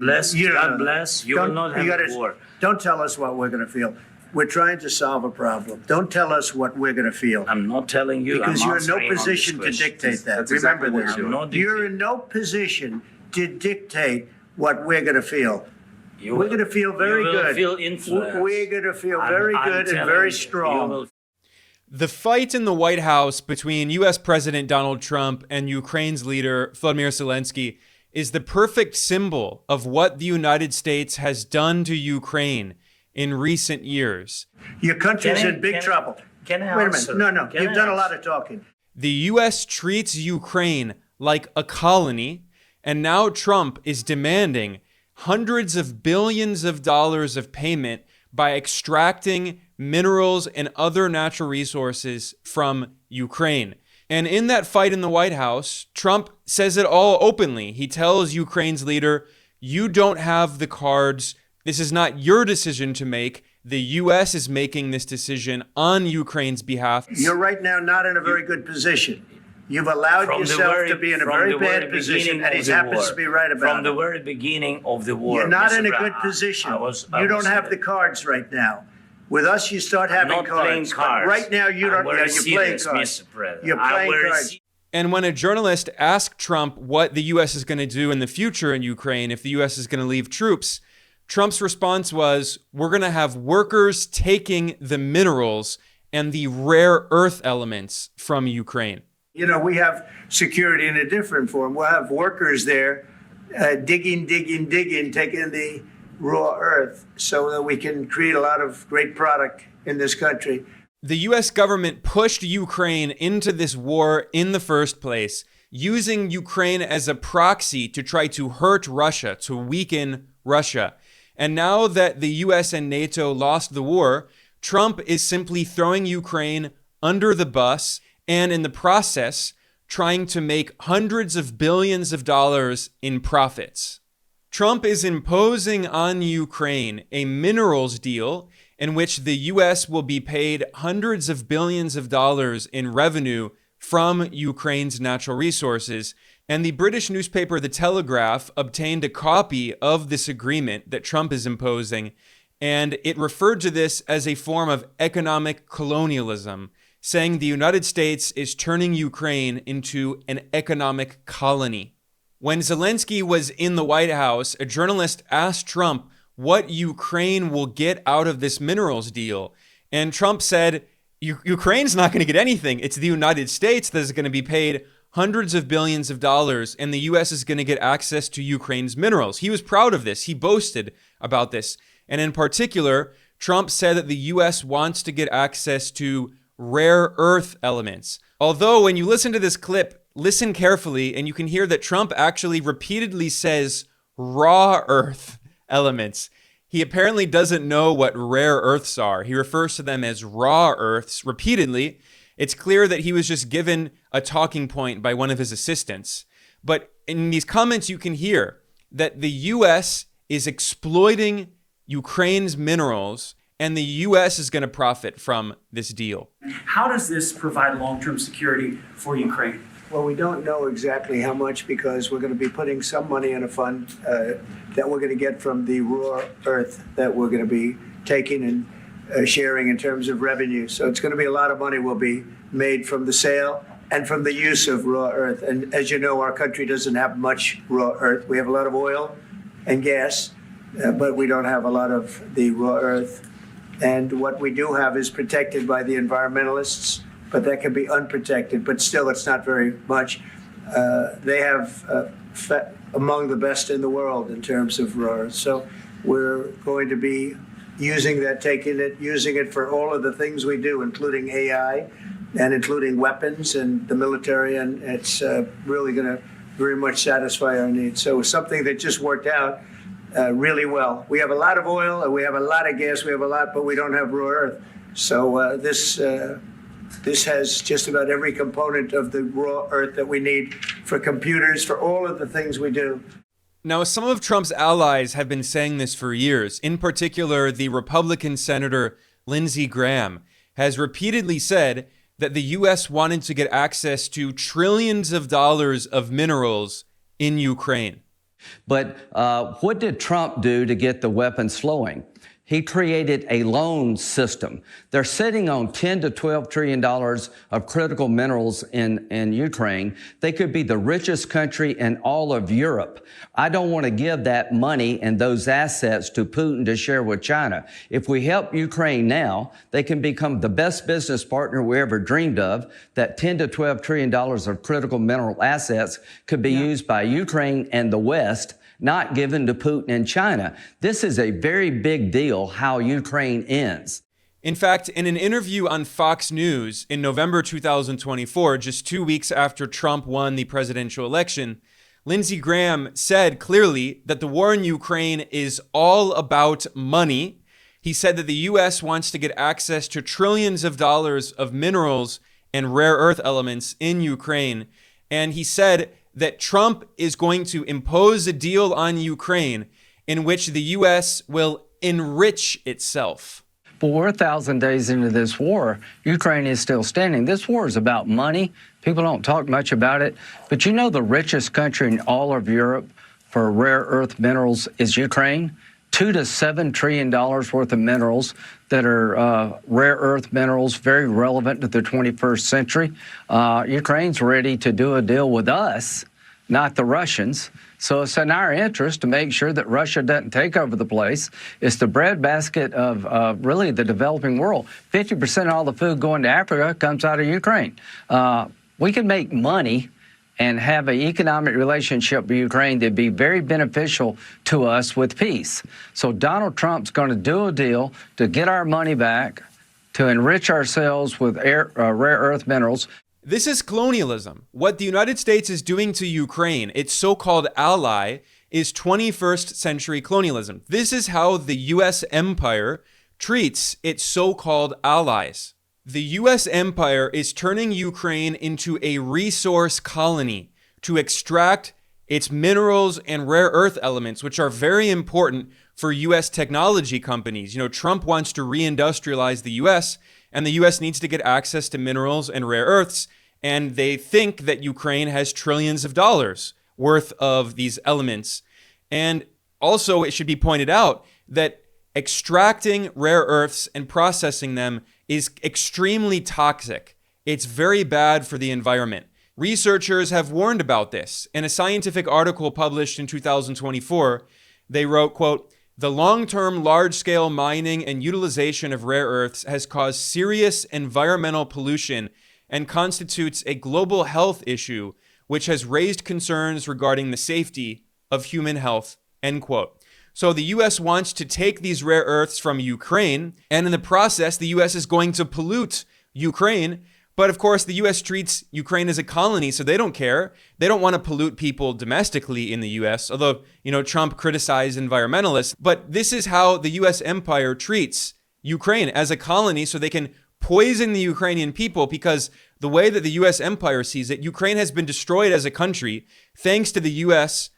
Bless, You don't God know that. bless, you will Don't- not you have gotta- a war. Don't tell us what we're going to feel. We're trying to solve a problem. Don't tell us what we're going to feel. I'm not telling you. Because I'm you're in no answering on this position to question. dictate that. That's Remember exactly what this. you're doing. You're in no position to dictate what we're going to feel. You We're will- going to feel very you will good. feel influenced. We're going to feel I'm- very I'm good and telling very you, strong. you will The fight in the White House between U.S. President Donald Trump and Ukraine's leader, Volodymyr Zelensky, is the perfect symbol of what the United States has done to Ukraine in recent years. Your country's in big trouble. Can I Wait a answer? minute. No. Can You've I done a answer? lot of talking. The U.S. treats Ukraine like a colony, and now Trump is demanding hundreds of billions of dollars of payment by extracting minerals and other natural resources from Ukraine. And in that fight in the White House, Trump says it all openly. He tells Ukraine's leader, you don't have the cards. This is not your decision to make. The U.S. is making this decision on Ukraine's behalf. You're right now not in a very good position. You've allowed From the yourself very- to be in a from very the bad very position, beginning and of he the happens war. to be right about From the it. very beginning of the war. You're not Mr. in a Brown, good position. I You was don't have there. the cards right now. With us, you start having not playing cards. But cards. right now, you don't. I'm very You're playing serious, cards. Mr. President. You're I'm playing very cards. And when a journalist asked Trump what the U.S. is going to do in the future in Ukraine, if the U.S. is going to leave troops, Trump's response was, we're going to have workers taking the minerals and the rare earth elements from Ukraine. You know, we have security in a different form. We'll have workers there digging, taking the raw earth so that we can create a lot of great product in this country. The U.S. government pushed Ukraine into this war in the first place, using Ukraine as a proxy to try to hurt Russia, to weaken Russia. And now that the U.S. and NATO lost the war, Trump is simply throwing Ukraine under the bus and in the process trying to make hundreds of billions of dollars in profits. Trump is imposing on Ukraine a minerals deal in which the U.S. will be paid hundreds of billions of dollars in revenue from Ukraine's natural resources. And the British newspaper The Telegraph obtained a copy of this agreement that Trump is imposing, and it referred to this as a form of economic colonialism, saying the United States is turning Ukraine into an economic colony. When Zelensky was in the White House, a journalist asked Trump what Ukraine will get out of this minerals deal. And Trump said, Ukraine's not going to get anything. It's the United States that is going to be paid hundreds of billions of dollars, and the U.S. is going to get access to Ukraine's minerals. He was proud of this. He boasted about this. And in particular, Trump said that the U.S. wants to get access to rare earth elements. Although when you listen to this clip, listen carefully, and you can hear that Trump actually repeatedly says raw earth elements. He apparently doesn't know what rare earths are. He refers to them as raw earths repeatedly. It's clear that he was just given a talking point by one of his assistants. But in these comments, you can hear that the U.S. is exploiting Ukraine's minerals, and the U.S. is going to profit from this deal. How does this provide long-term security for Ukraine? Well, we don't know exactly how much because we're going to be putting some money in a fund that we're going to get from the raw earth that we're going to be taking and sharing in terms of revenue. So it's going to be a lot of money will be made from the sale and from the use of raw earth. And as you know, our country doesn't have much raw earth. We have a lot of oil and gas, but we don't have a lot of the raw earth. And what we do have is protected by the environmentalists, but that can be unprotected. But still, it's not very much. They have among the best in the world in terms of raw earth. So we're going to be using that, using it for all of the things we do, including AI and including weapons and the military. And it's really going to very much satisfy our needs. So it's something that just worked out really well. We have a lot of oil and we have a lot of gas. We have a lot, but we don't have raw earth. So this has just about every component of the raw earth that we need for computers, for all of the things we do. Now, some of Trump's allies have been saying this for years. In particular, the Republican Senator Lindsey Graham has repeatedly said that the U.S. wanted to get access to trillions of dollars of minerals in Ukraine. But what did Trump do to get the weapons flowing? He created a loan system. They're sitting on $10 to $12 trillion of critical minerals in Ukraine. They could be the richest country in all of Europe. I don't want to give that money and those assets to Putin to share with China. If we help Ukraine now, they can become the best business partner we ever dreamed of. That $10 to $12 trillion of critical mineral assets could be used by Ukraine and the West, not given to Putin and China. This is a very big deal how Ukraine ends. In fact, in an interview on Fox News in November 2024, just 2 weeks after Trump won the presidential election, Lindsey Graham said clearly that the war in Ukraine is all about money. He said that the U.S. wants to get access to trillions of dollars of minerals and rare earth elements in Ukraine. And he said that Trump is going to impose a deal on Ukraine in which the U.S. will enrich itself. But we're 1,000 days into this war. Ukraine is still standing. This war is about money. People don't talk much about it. But you know the richest country in all of Europe for rare earth minerals is Ukraine. $2 to $7 trillion worth of minerals that are rare earth minerals, very relevant to the 21st century. Ukraine's ready to do a deal with us, not the Russians. So it's in our interest to make sure that Russia doesn't take over the place. It's the breadbasket of really the developing world. 50% of all the food going to Africa comes out of Ukraine. We can make money and have an economic relationship with Ukraine that'd be very beneficial to us with peace. So Donald Trump's going to do a deal to get our money back, to enrich ourselves with rare earth minerals. This is colonialism. What the United States is doing to Ukraine, its so-called ally, is 21st century colonialism. This is how the U.S. empire treats its so-called allies. The U.S. empire is turning Ukraine into a resource colony to extract its minerals and rare earth elements, which are very important for U.S. technology companies. You know, Trump wants to re-industrialize the U.S., and the U.S. needs to get access to minerals and rare earths, and they think that Ukraine has trillions of dollars worth of these elements. And also, it should be pointed out that extracting rare earths and processing them is extremely toxic. It's very bad for the environment. Researchers have warned about this. In a scientific article published in 2024, they wrote, quote, "The long-term large-scale mining and utilization of rare earths has caused serious environmental pollution and constitutes a global health issue, which has raised concerns regarding the safety of human health," end quote. So the U.S. wants to take these rare earths from Ukraine, and in the process, the U.S. is going to pollute Ukraine. But of course, the U.S. treats Ukraine as a colony, so they don't care. They don't want to pollute people domestically in the U.S., although, you know, Trump criticized environmentalists. But this is how the U.S. empire treats Ukraine, as a colony, so they can poison the Ukrainian people, because the way that the U.S. empire sees it, Ukraine has been destroyed as a country thanks to the U.S.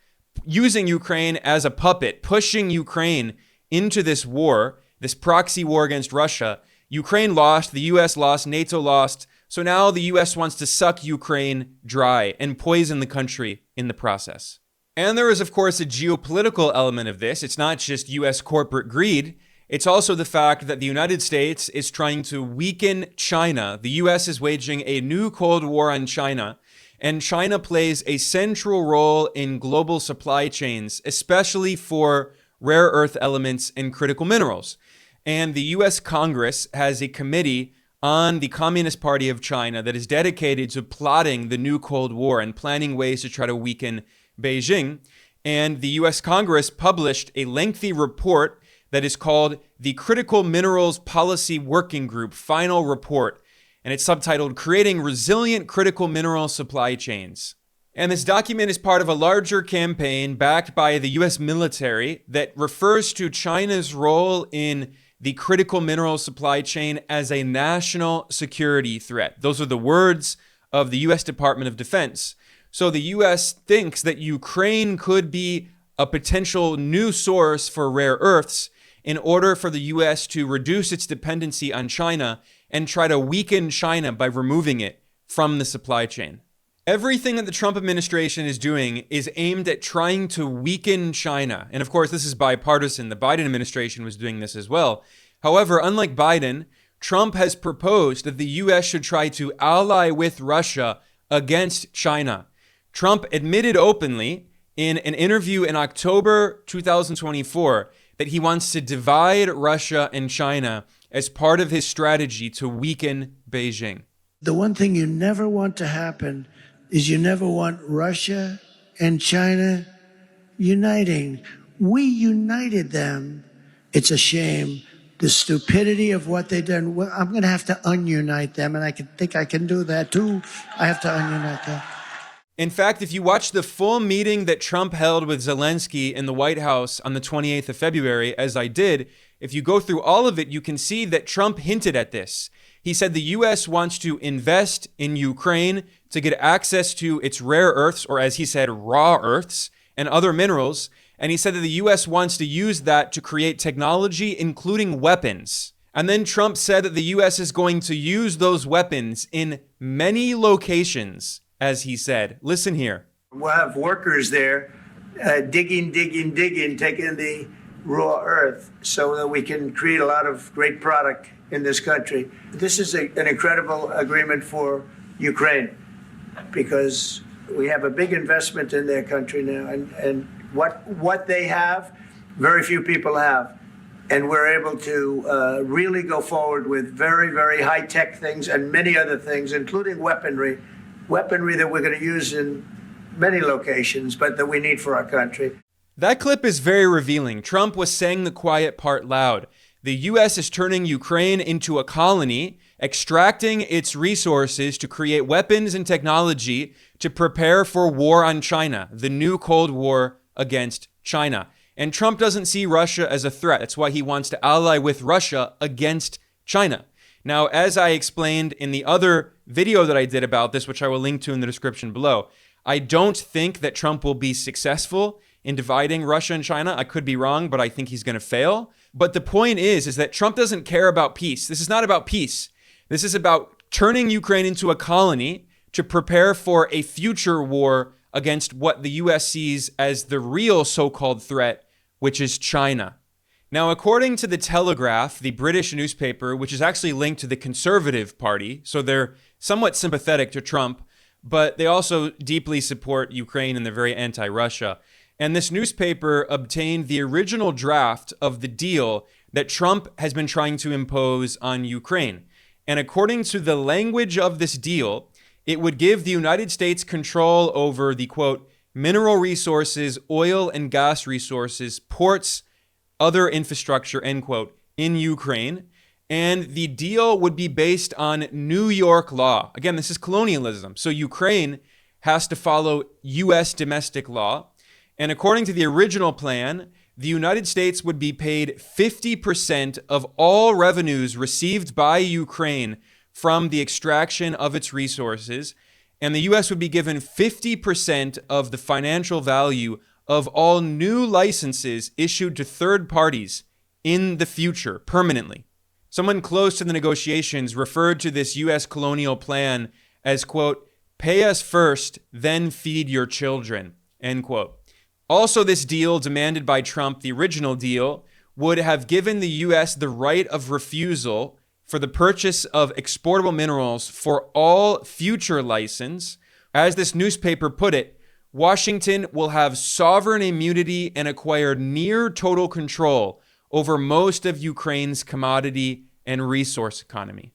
using Ukraine as a puppet, pushing Ukraine into this war, this proxy war against Russia. Ukraine lost, the U.S. lost, NATO lost. So now the U.S. wants to suck Ukraine dry and poison the country in the process. And there is, of course, a geopolitical element of this. It's not just U.S. corporate greed. It's also the fact that the United States is trying to weaken China. The U.S. is waging a new Cold War on China, and China plays a central role in global supply chains, especially for rare earth elements and critical minerals. And the U.S. Congress has a committee on the Communist Party of China that is dedicated to plotting the new Cold War and planning ways to try to weaken Beijing. And the U.S. Congress published a lengthy report that is called the Critical Minerals Policy Working Group Final Report. And it's subtitled Creating Resilient Critical Mineral Supply Chains. And this document is part of a larger campaign backed by the U.S. military that refers to China's role in the critical mineral supply chain as a national security threat. Those are the words of the U.S. Department of Defense. So the U.S. thinks that Ukraine could be a potential new source for rare earths in order for the U.S. to reduce its dependency on China and try to weaken China by removing it from the supply chain. Everything that the Trump administration is doing is aimed at trying to weaken China. And of course, this is bipartisan. The Biden administration was doing this as well. However, unlike Biden, Trump has proposed that the U.S. should try to ally with Russia against China. Trump admitted openly in an interview in October 2024 that he wants to divide Russia and China as part of his strategy to weaken Beijing. The one thing you never want to happen is you never want Russia and China uniting. We united them. It's a shame. The stupidity of what they've done. Well, I'm going to have to ununite them, and I think I can do that too. I have to ununite them. In fact, if you watch the full meeting that Trump held with Zelensky in the White House on the 28th of February, as I did, if you go through all of it, you can see that Trump hinted at this. He said the U.S. wants to invest in Ukraine to get access to its rare earths, or as he said, raw earths, and other minerals. And he said that the U.S. wants to use that to create technology, including weapons. And then Trump said that the U.S. is going to use those weapons in many locations, as he said. Listen here. We'll have workers there digging, taking the raw earth so that we can create a lot of great product in this country. This is an incredible agreement for Ukraine because we have a big investment in their country now. And what they have, very few people have. And we're able to really go forward with very, very high-tech things and many other things, including weaponry that we're going to use in many locations, but that we need for our country. That clip is very revealing. Trump was saying the quiet part loud. The U.S. is turning Ukraine into a colony, extracting its resources to create weapons and technology to prepare for war on China, the new Cold War against China. And Trump doesn't see Russia as a threat. That's why he wants to ally with Russia against China. Now, as I explained in the other video that I did about this, which I will link to in the description below, I don't think that Trump will be successful in dividing Russia and China. I could be wrong, but I think he's going to fail. But the point is that Trump doesn't care about peace. This is not about peace. This is about turning Ukraine into a colony to prepare for a future war against what the U.S. sees as the real so-called threat, which is China. Now, according to The Telegraph, the British newspaper, which is actually linked to the Conservative Party, so they're somewhat sympathetic to Trump, but they also deeply support Ukraine and they're very anti-Russia. And this newspaper obtained the original draft of the deal that Trump has been trying to impose on Ukraine. And according to the language of this deal, it would give the United States control over the, quote, mineral resources, oil and gas resources, ports, other infrastructure, end quote, in Ukraine. And the deal would be based on New York law. Again, this is colonialism. So Ukraine has to follow U.S. domestic law. And according to the original plan, the United States would be paid 50% of all revenues received by Ukraine from the extraction of its resources. And the U.S. would be given 50% of the financial value of all new licenses issued to third parties in the future, permanently. Someone close to the negotiations referred to this U.S. colonial plan as, quote, pay us first, then feed your children, end quote. Also, this deal demanded by Trump, the original deal, would have given the U.S. the right of refusal for the purchase of exportable minerals for all future license. As this newspaper put it, Washington will have sovereign immunity and acquire near total control over most of Ukraine's commodity and resource economy.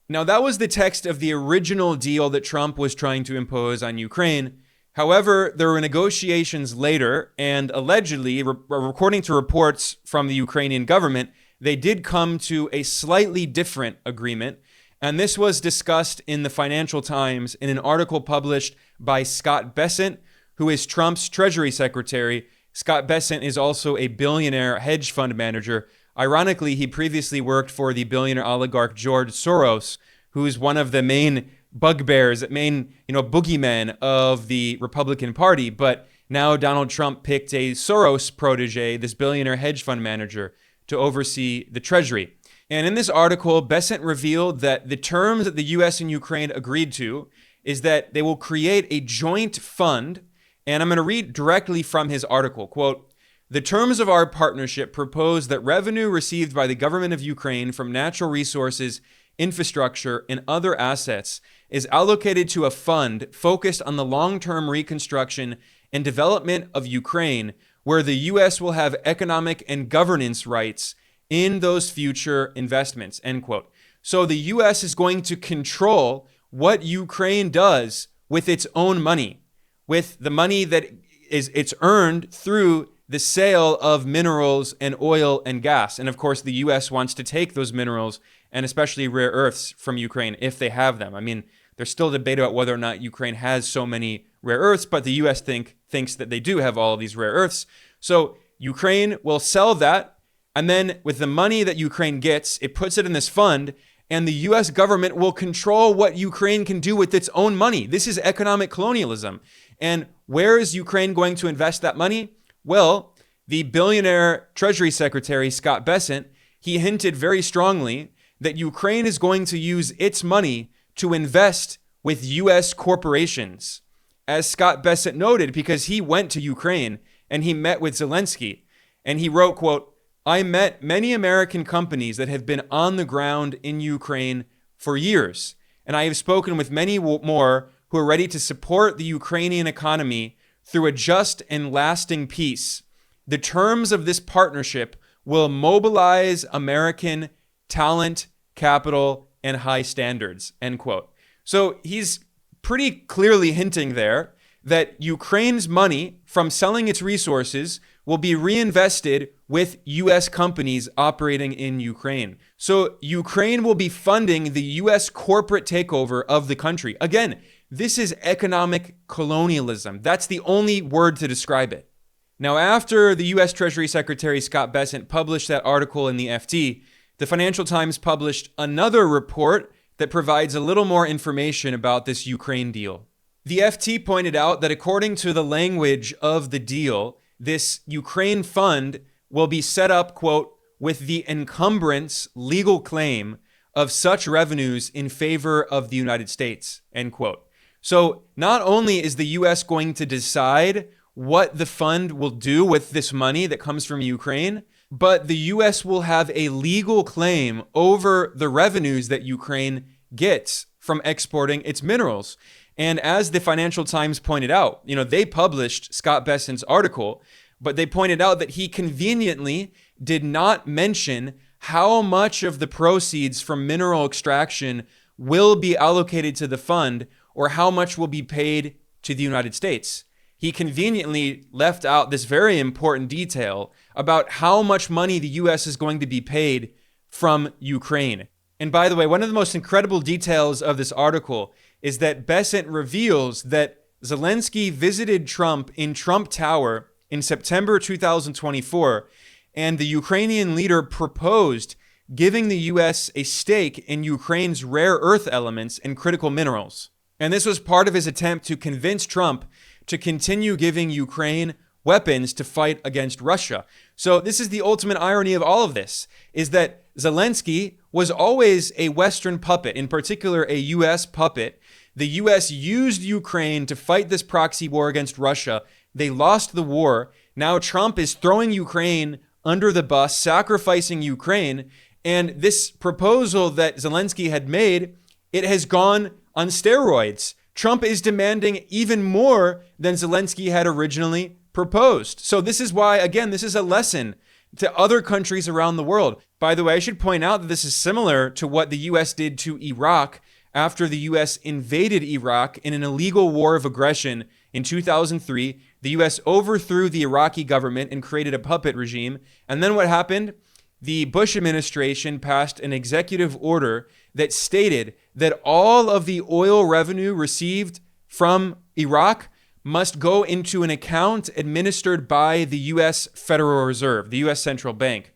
Now, that was the text of the original deal that Trump was trying to impose on Ukraine. However, there were negotiations later, and allegedly, according to reports from the Ukrainian government, they did come to a slightly different agreement. And this was discussed in the Financial Times in an article published by Scott Bessent, who is Trump's Treasury Secretary. Scott Bessent is also a billionaire hedge fund manager. Ironically, he previously worked for the billionaire oligarch George Soros, who is one of the main bugbears, main, boogeymen of the Republican Party. But now Donald Trump picked a Soros protege, this billionaire hedge fund manager, to oversee the Treasury. And in this article, Bessent revealed that the terms that the U.S. and Ukraine agreed to, is that they will create a joint fund. And I'm going to read directly from his article. Quote, "The terms of our partnership propose that revenue received by the government of Ukraine from natural resources, infrastructure, and other assets is allocated to a fund focused on the long-term reconstruction and development of Ukraine, where the U.S. will have economic and governance rights in those future investments," end quote. So the U.S. is going to control what Ukraine does with its own money, with the money that it's earned through the sale of minerals and oil and gas. And of course, the U.S. wants to take those minerals and especially rare earths from Ukraine if they have them. I mean, there's still debate about whether or not Ukraine has so many rare earths, but the U.S. thinks that they do have all of these rare earths. So Ukraine will sell that, and then with the money that Ukraine gets, it puts it in this fund, and the U.S. government will control what Ukraine can do with its own money. This is economic colonialism. And where is Ukraine going to invest that money? Well, the billionaire Treasury Secretary, Scott Bessent, he hinted very strongly that Ukraine is going to use its money to invest with U.S. corporations. As Scott Bessent noted, because he went to Ukraine and he met with Zelensky, and he wrote, quote, "I met many American companies that have been on the ground in Ukraine for years, and I have spoken with many more who are ready to support the Ukrainian economy through a just and lasting peace. The terms of this partnership will mobilize American talent, capital, and high standards," end quote. So he's pretty clearly hinting there that Ukraine's money from selling its resources will be reinvested with U.S. companies operating in Ukraine. So Ukraine will be funding the U.S. corporate takeover of the country. Again, this is economic colonialism. That's the only word to describe it. Now, after the U.S. Treasury Secretary Scott Bessent published that article in the FT, the Financial Times published another report that provides a little more information about this Ukraine deal. The FT pointed out that according to the language of the deal, this Ukraine fund will be set up, quote, "with the encumbrance legal claim of such revenues in favor of the United States," end quote. So not only is the U.S. going to decide what the fund will do with this money that comes from Ukraine, but the U.S. will have a legal claim over the revenues that Ukraine gets from exporting its minerals. And as the Financial Times pointed out, they published Scott Bessent's article, but they pointed out that he conveniently did not mention how much of the proceeds from mineral extraction will be allocated to the fund or how much will be paid to the United States. He conveniently left out this very important detail about how much money the U.S. is going to be paid from Ukraine. And by the way, one of the most incredible details of this article is that Bessent reveals that Zelensky visited Trump in Trump Tower in September 2024, and the Ukrainian leader proposed giving the U.S. a stake in Ukraine's rare earth elements and critical minerals. And this was part of his attempt to convince Trump to continue giving Ukraine weapons to fight against Russia. So this is the ultimate irony of all of this, is that Zelensky was always a Western puppet, in particular a U.S. puppet. The U.S. used Ukraine to fight this proxy war against Russia. They lost the war. Now Trump is throwing Ukraine under the bus, sacrificing Ukraine. And this proposal that Zelensky had made, it has gone on steroids. Trump is demanding even more than Zelensky had originally proposed. So this is why, again, this is a lesson to other countries around the world. By the way, I should point out that this is similar to what the U.S. did to Iraq after the U.S. invaded Iraq in an illegal war of aggression in 2003. The U.S. overthrew the Iraqi government and created a puppet regime. And then what happened? The Bush administration passed an executive order that stated that all of the oil revenue received from Iraq must go into an account administered by the U.S. Federal Reserve, the U.S. Central Bank.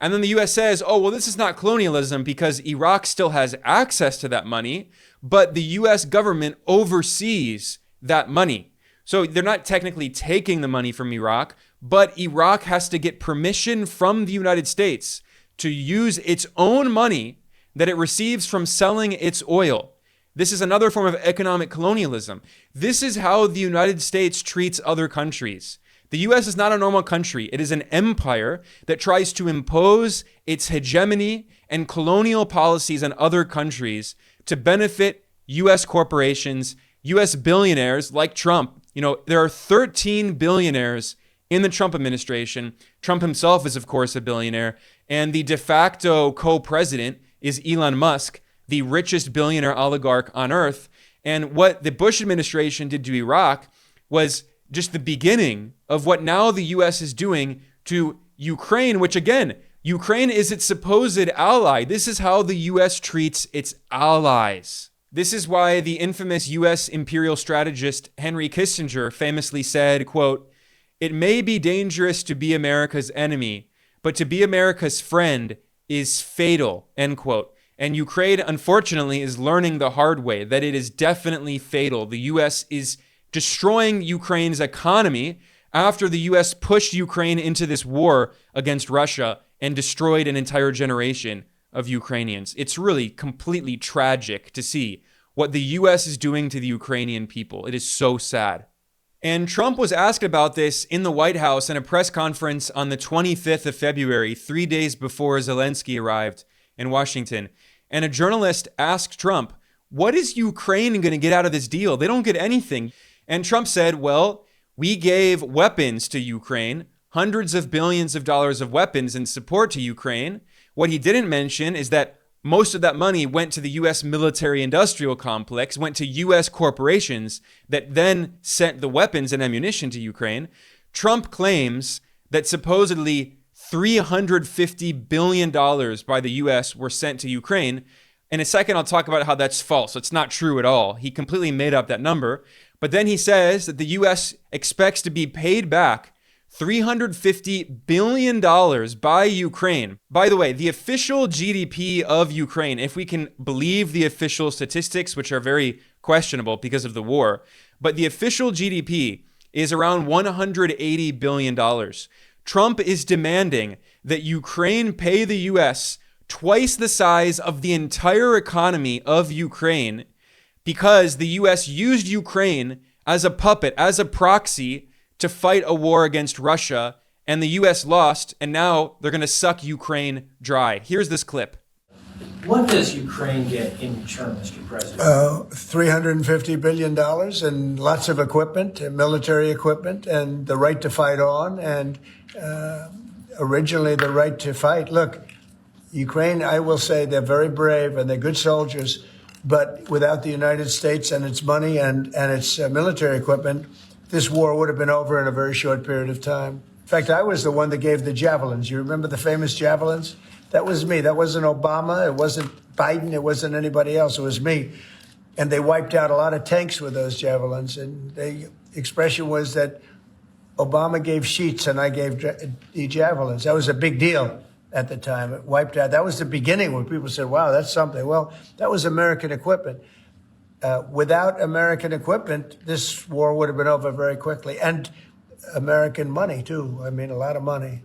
And then the U.S. says, oh, well, this is not colonialism because Iraq still has access to that money, but the U.S. government oversees that money. So they're not technically taking the money from Iraq, but Iraq has to get permission from the United States to use its own money that it receives from selling its oil. This is another form of economic colonialism. This is how the United States treats other countries. The US is not a normal country. It is an empire that tries to impose its hegemony and colonial policies on other countries to benefit US corporations, US billionaires like Trump. You know, there are 13 billionaires in the Trump administration. Trump himself is, of course, a billionaire. And the de facto co-president is Elon Musk, the richest billionaire oligarch on earth. And what the Bush administration did to Iraq was just the beginning of what now the US is doing to Ukraine, which again, Ukraine is its supposed ally. This is how the US treats its allies. This is why the infamous US imperial strategist Henry Kissinger famously said, quote, "It may be dangerous to be America's enemy, but to be America's friend is fatal," end quote. And Ukraine, unfortunately, is learning the hard way that it is definitely fatal. The US is destroying Ukraine's economy after the US pushed Ukraine into this war against Russia and destroyed an entire generation of Ukrainians. It's really completely tragic to see what the US is doing to the Ukrainian people. It is so sad. And Trump was asked about this in the White House in a press conference on the 25th of February, 3 days before Zelensky arrived in Washington. And a journalist asked Trump, "What is Ukraine going to get out of this deal? They don't get anything." And Trump said, "Well, we gave weapons to Ukraine, hundreds of billions of dollars of weapons in support to Ukraine. What he didn't mention is that most of that money went to the US military industrial complex, went to US corporations that then sent the weapons and ammunition to Ukraine." Trump claims that supposedly $350 billion by the US were sent to Ukraine. In a second, I'll talk about how that's false. It's not true at all. He completely made up that number. But then he says that the US expects to be paid back $350 billion by Ukraine. By the way, the official GDP of Ukraine, if we can believe the official statistics, which are very questionable because of the war, but the official GDP is around $180 billion. Trump is demanding that Ukraine pay the US twice the size of the entire economy of Ukraine because the US used Ukraine as a puppet, as a proxy to fight a war against Russia, and the US lost, and now they're going to suck Ukraine dry. Here's this clip. What does Ukraine get in return, Mr. President? $350 billion and lots of equipment, and military equipment, and the right to fight on, and originally the right to fight. Look, Ukraine, I will say they're very brave and they're good soldiers, but without the United States and its money and its military equipment, this war would have been over in a very short period of time. In fact, I was the one that gave the Javelins. You remember the famous Javelins? That was me. That wasn't Obama. It wasn't Biden. It wasn't anybody else. It was me. And they wiped out a lot of tanks with those Javelins. And the expression was that Obama gave sheets and I gave the Javelins. That was a big deal at the time. It wiped out. That was the beginning when people said, wow, that's something. Well, that was American equipment. Without American equipment, this war would have been over very quickly. And American money, too. I mean, a lot of money.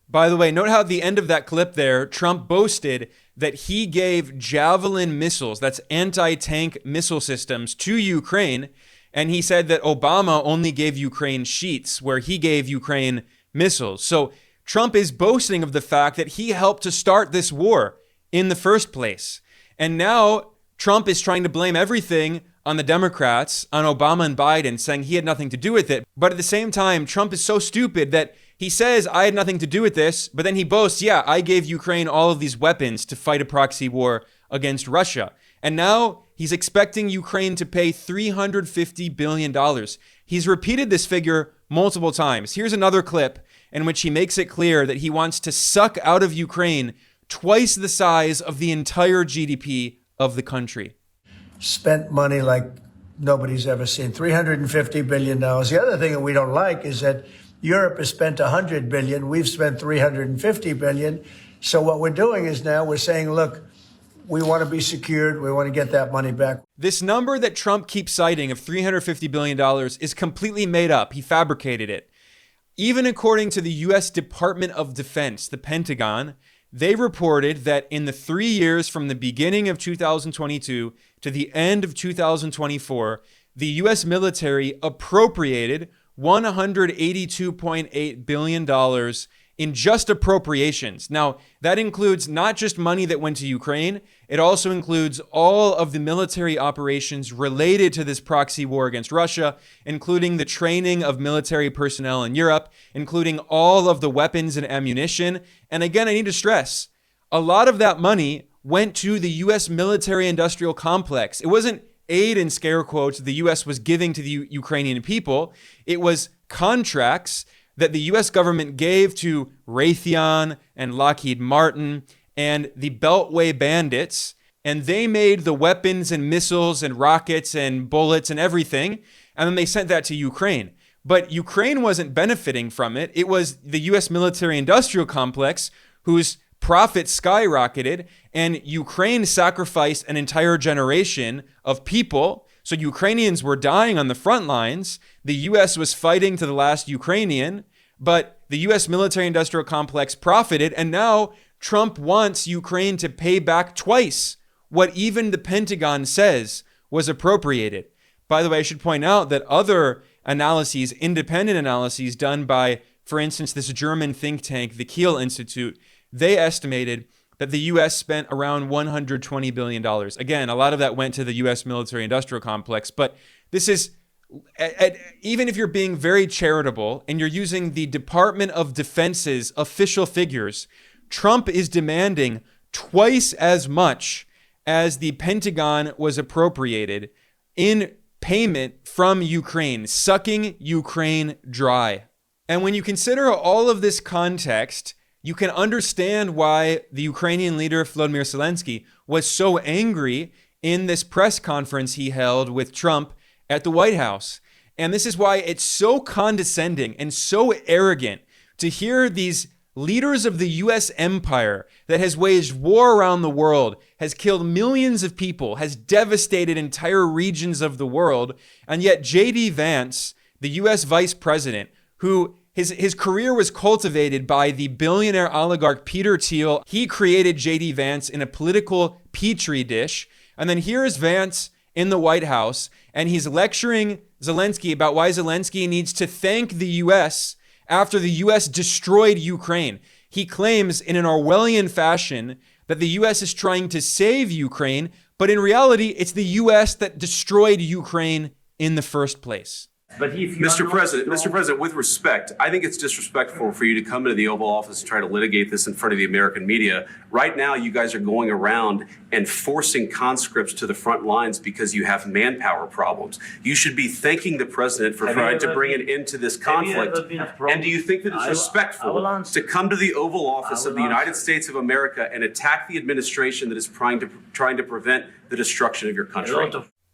By the way, note how at the end of that clip there, Trump boasted that he gave Javelin missiles, that's anti-tank missile systems, to Ukraine. And he said that Obama only gave Ukraine sheets, where he gave Ukraine missiles. So Trump is boasting of the fact that he helped to start this war in the first place. And now Trump is trying to blame everything on the Democrats, on Obama and Biden, saying he had nothing to do with it. But at the same time, Trump is so stupid that he says, I had nothing to do with this, but then he boasts, yeah, I gave Ukraine all of these weapons to fight a proxy war against Russia. And now he's expecting Ukraine to pay $350 billion. He's repeated this figure multiple times. Here's another clip in which he makes it clear that he wants to suck out of Ukraine twice the size of the entire GDP of the country. Spent money like nobody's ever seen, $350 billion. The other thing that we don't like is that Europe has spent $100 billion. We've spent $350 billion. So what we're doing is now we're saying, look, we want to be secured. We want to get that money back. This number that Trump keeps citing of $350 billion is completely made up. He fabricated it. Even according to the U.S. Department of Defense, the Pentagon, They reported that in the 3 years from the beginning of 2022 to the end of 2024, the U.S. military appropriated $182.8 billion in just appropriations. Now, that includes not just money that went to Ukraine, it also includes all of the military operations related to this proxy war against Russia, including the training of military personnel in Europe, including all of the weapons and ammunition. And again, I need to stress, a lot of that money went to the U.S. military-industrial complex. It wasn't aid in scare quotes the U.S. was giving to the Ukrainian people. It was contracts that the U.S. government gave to Raytheon and Lockheed Martin and the Beltway bandits, and they made the weapons and missiles and rockets and bullets and everything, and then they sent that to Ukraine. But Ukraine wasn't benefiting from it. It was the U.S. military-industrial complex whose profits skyrocketed, and Ukraine sacrificed an entire generation of people. So Ukrainians were dying on the front lines. The U.S. was fighting to the last Ukrainian, but the U.S. military-industrial complex profited, and now Trump wants Ukraine to pay back twice what even the Pentagon says was appropriated. By the way, I should point out that other analyses, independent analyses done by, for instance, this German think tank, the Thiel Institute, they estimated that the U.S. spent around $120 billion. Again, a lot of that went to the U.S. military-industrial complex, but this is, even if you're being very charitable and you're using the Department of Defense's official figures, Trump is demanding twice as much as the Pentagon was appropriated in payment from Ukraine, sucking Ukraine dry. And when you consider all of this context, you can understand why the Ukrainian leader, Volodymyr Zelensky, was so angry in this press conference he held with Trump at the White House. And this is why it's so condescending and so arrogant to hear these leaders of the U.S. empire that has waged war around the world, has killed millions of people, has devastated entire regions of the world, and yet J.D. Vance, the U.S. vice president, who his career was cultivated by the billionaire oligarch Peter Thiel. He created J.D. Vance in a political petri dish. And then here is Vance in the White House, and he's lecturing Zelensky about why Zelensky needs to thank the U.S. after the U.S. destroyed Ukraine. He claims in an Orwellian fashion that the U.S. is trying to save Ukraine, but in reality, it's the U.S. that destroyed Ukraine in the first place. But if you Mr. President, with respect, I think it's disrespectful for you to come into the Oval Office and try to litigate this in front of the American media. Right now, you guys are going around and forcing conscripts to the front lines because you have manpower problems. You should be thanking the president for trying to bring an end to this conflict. And do you think that it's respectful to come to the Oval Office of the United States of America and attack the administration that is trying to prevent the destruction of your country?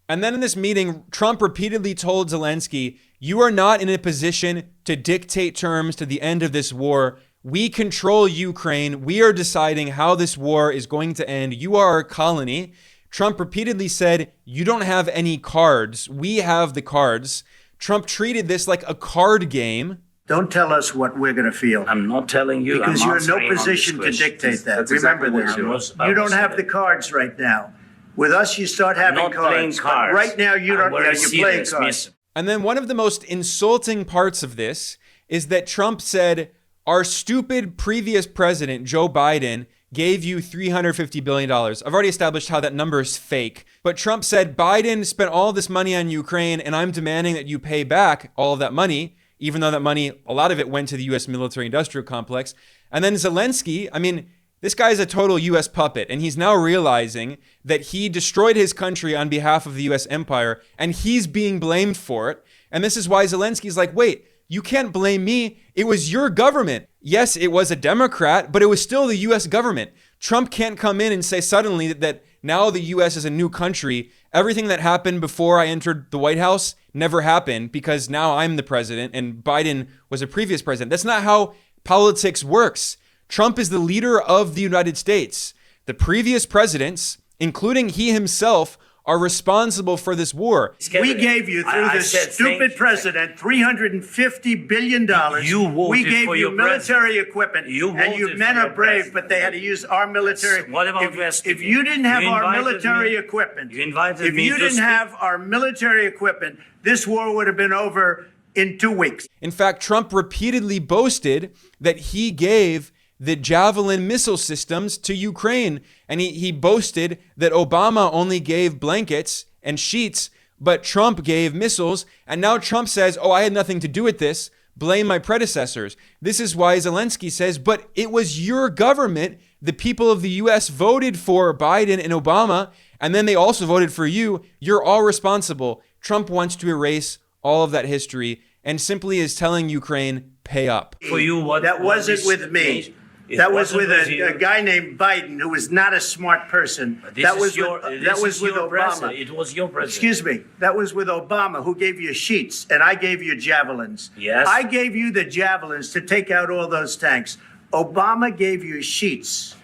And then in this meeting, Trump repeatedly told Zelensky, you are not in a position to dictate terms to the end of this war. We control Ukraine. We are deciding how this war is going to end. You are our colony. Trump repeatedly said, you don't have any cards. We have the cards. Trump treated this like a card game. Don't tell us what we're going to feel. I'm not telling you. Because I'm you're in answering no on position this to question. dictate that. That's Remember exactly what this. you're doing. You don't have the cards right now. With us, you start having I'm not cards. playing But cards. right now, you don't. I'm very You're playing serious, cards. miss. And then one of the most insulting parts of this is that Trump said, our stupid previous president, Joe Biden, gave you $350 billion. I've already established how that number is fake. But Trump said, Biden spent all this money on Ukraine, and I'm demanding that you pay back all of that money, even though that money, a lot of it went to the U.S. military-industrial complex. And then Zelensky, I mean, this guy is a total U.S. puppet, and he's now realizing that he destroyed his country on behalf of the U.S. empire, and he's being blamed for it. And this is why Zelensky's like, wait, you can't blame me. It was your government. Yes, it was a Democrat, but it was still the U.S. government. Trump can't come in and say suddenly that now the U.S. is a new country. Everything that happened before I entered the White House never happened because now I'm the president and Biden was a previous president. That's not how politics works. Trump is the leader of the United States. The previous presidents, including he himself, are responsible for this war. We gave you, through I this said thank stupid you. president, $350 billion. You voted we gave for you your military president. equipment. You and you voted men for are your brave, president. but they had to use our military. What about West if Indies? you didn't have You our invited military me- equipment, you invited if me you to didn't speak- have our military equipment, this war would have been over in 2 weeks. In fact, Trump repeatedly boasted that he gave the Javelin missile systems to Ukraine. And he boasted that Obama only gave blankets and sheets, but Trump gave missiles. And now Trump says, oh, I had nothing to do with this. Blame my predecessors. This is why Zelensky says, but it was your government. The people of the U.S. voted for Biden and Obama, and then they also voted for you. You're all responsible. Trump wants to erase all of that history and simply is telling Ukraine, pay up. For you, what That what wasn't this with me. means, it That was wasn't with you. a guy named Biden, who was not a smart person. This That is was your, with, this that was is with your Obama. president. It was your president. Excuse me. That was with Obama, who gave you sheets, and I gave you javelins. Yes. I gave you the javelins to take out all those tanks. Obama gave you sheets.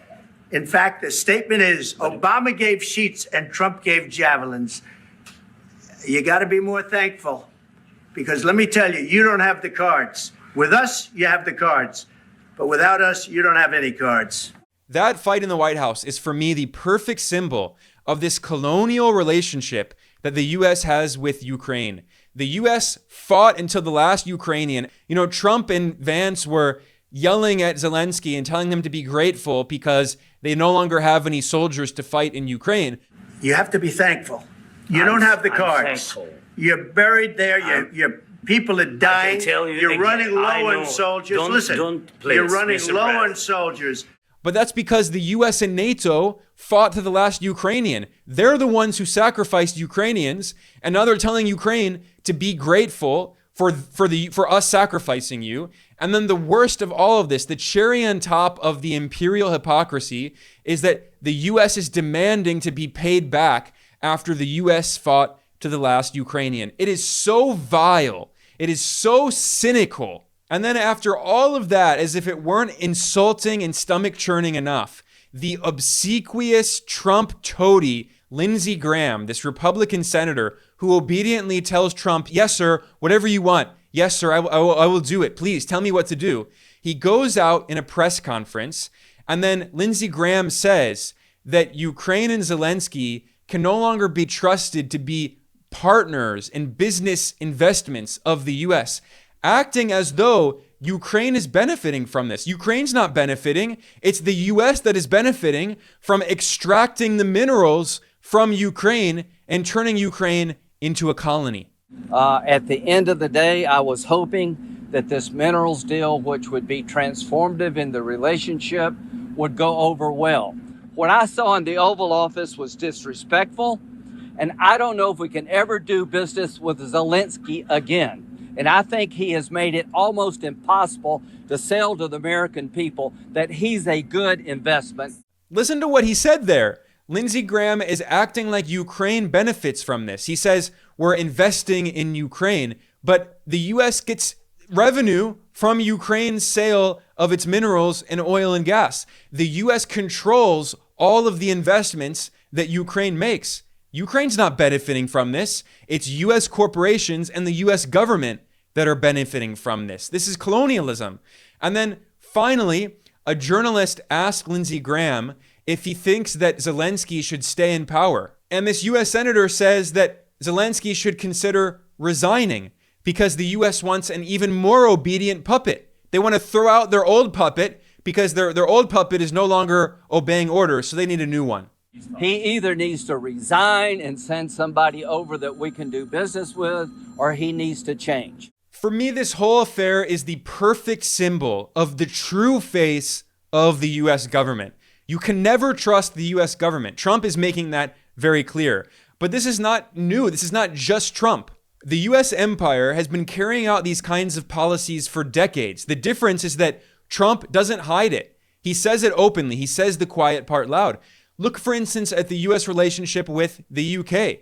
In fact, the statement is Obama gave sheets and Trump gave javelins. You got to be more thankful, because let me tell you, you don't have the cards. With us, you have the cards. But without us, you don't have any cards. That fight in the White House is, for me, the perfect symbol of this colonial relationship that the U.S. has with Ukraine. The U.S. fought until the last Ukrainian. You know, Trump and Vance were yelling at Zelensky and telling him to be grateful because they no longer have any soldiers to fight in Ukraine. You have to be thankful. You don't have the I'm cards. thankful. You're buried there. Your people are dying. tell you You're again, running low I know. on soldiers. Don't- Listen, don't, please, you're running Mr. low on President. soldiers. But that's because the U.S. and NATO fought to the last Ukrainian. They're the ones who sacrificed Ukrainians, and now they're telling Ukraine to be grateful for us sacrificing you. And then the worst of all of this, the cherry on top of the imperial hypocrisy, is that the U.S. is demanding to be paid back after the U.S. fought to the last Ukrainian. It is so vile. It is so cynical. And then after all of that, as if it weren't insulting and stomach churning enough, the obsequious Trump toady, Lindsey Graham, this Republican senator who obediently tells Trump, yes, sir, whatever you want. Yes, sir, I will do it. Please tell me what to do. He goes out in a press conference, and then Lindsey Graham says that Ukraine and Zelensky can no longer be trusted to be partners in business investments of the U.S., acting as though Ukraine is benefiting from this. Ukraine's not benefiting. It's the U.S. that is benefiting from extracting the minerals from Ukraine and turning Ukraine into a colony. At the end of the day, I was hoping that this minerals deal, which would be transformative in the relationship, would go over well. What I saw in the Oval Office was disrespectful, and I don't know if we can ever do business with Zelensky again. And I think he has made it almost impossible to sell to the American people that he's a good investment. Listen to what he said there. Lindsey Graham is acting like Ukraine benefits from this. He says we're investing in Ukraine, but the U.S. gets revenue from Ukraine's sale of its minerals and oil and gas. The U.S. controls all of the investments that Ukraine makes. Ukraine's not benefiting from this. It's U.S. corporations and the U.S. government that are benefiting from this. This is colonialism. And then finally, a journalist asked Lindsey Graham if he thinks that Zelensky should stay in power. And this U.S. senator says that Zelensky should consider resigning because the U.S. wants an even more obedient puppet. They want to throw out their old puppet because their old puppet is no longer obeying orders, so they need a new one. He either needs to resign and send somebody over that we can do business with, or he needs to change. For me, this whole affair is the perfect symbol of the true face of the U.S. government. You can never trust the U.S. government. Trump is making that very clear. But this is not new. This is not just Trump. The U.S. empire has been carrying out these kinds of policies for decades. The difference is that Trump doesn't hide it. He says it openly. He says the quiet part loud. Look, for instance, at the U.S. relationship with the U.K.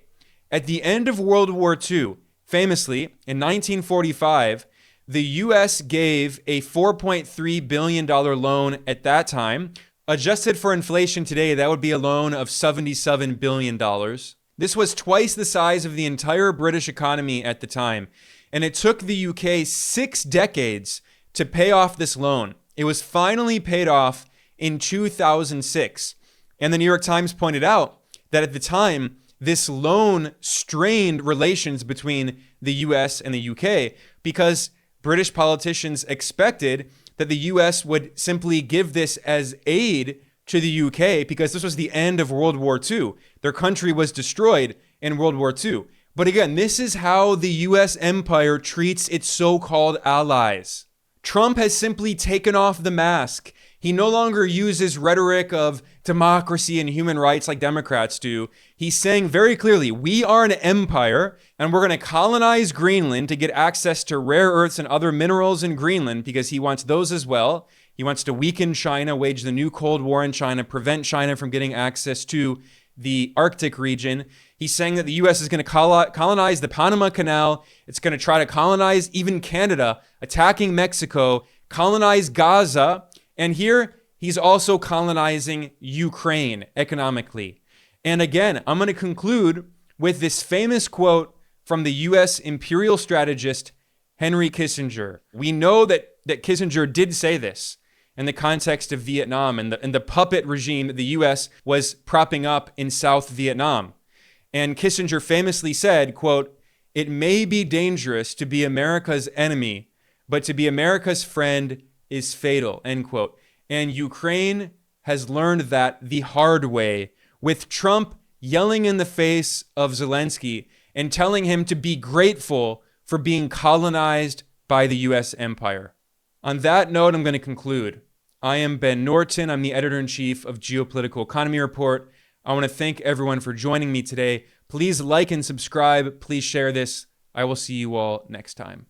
At the end of World War II, famously, in 1945, the U.S. gave a $4.3 billion loan at that time. Adjusted for inflation today, that would be a loan of $77 billion. This was twice the size of the entire British economy at the time. And it took the UK 6 decades to pay off this loan. It was finally paid off in 2006. And the New York Times pointed out that at the time, this loan strained relations between the US and the UK because British politicians expected that the US would simply give this as aid to the UK because this was the end of World War II. Their country was destroyed in World War II. But again, this is how the US empire treats its so-called allies. Trump has simply taken off the mask. He no longer uses rhetoric of democracy and human rights like Democrats do. He's saying very clearly, we are an empire and we're going to colonize Greenland to get access to rare earths and other minerals in Greenland because he wants those as well. He wants to weaken China, wage the new Cold War in China, prevent China from getting access to the Arctic region. He's saying that the U.S. is going to colonize the Panama Canal. It's going to try to colonize even Canada, attacking Mexico, colonize Gaza. And here, he's also colonizing Ukraine economically. And again, I'm going to conclude with this famous quote from the U.S. imperial strategist Henry Kissinger. We know that Kissinger did say this in the context of Vietnam and the puppet regime that the U.S. was propping up in South Vietnam. And Kissinger famously said, quote, "It may be dangerous to be America's enemy, but to be America's friend is fatal," end quote. And Ukraine has learned that the hard way, with Trump yelling in the face of Zelensky and telling him to be grateful for being colonized by the U.S. empire. On that note, I'm going to conclude. I am Ben Norton. I'm the editor-in-chief of Geopolitical Economy Report. I want to thank everyone for joining me today. Please like and subscribe. Please share this. I will see you all next time.